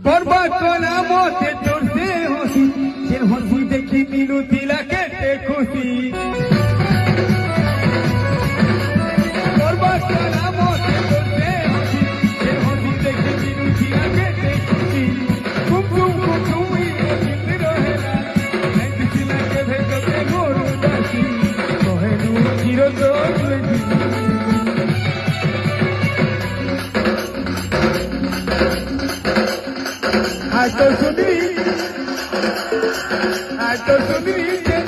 बर्बाद कोना मोते तोड़ते हंसी जे हंसी देखी मीनू दिला केटे खुशी बर्बाद कोना मोते तोड़ते हंसी जे हंसी देखी मीनू दिला केटे खुशी कुम ही जिंद रहेला नहीं दिला के भेजते गोरू दासी कहलू चिरो तोड़ I don't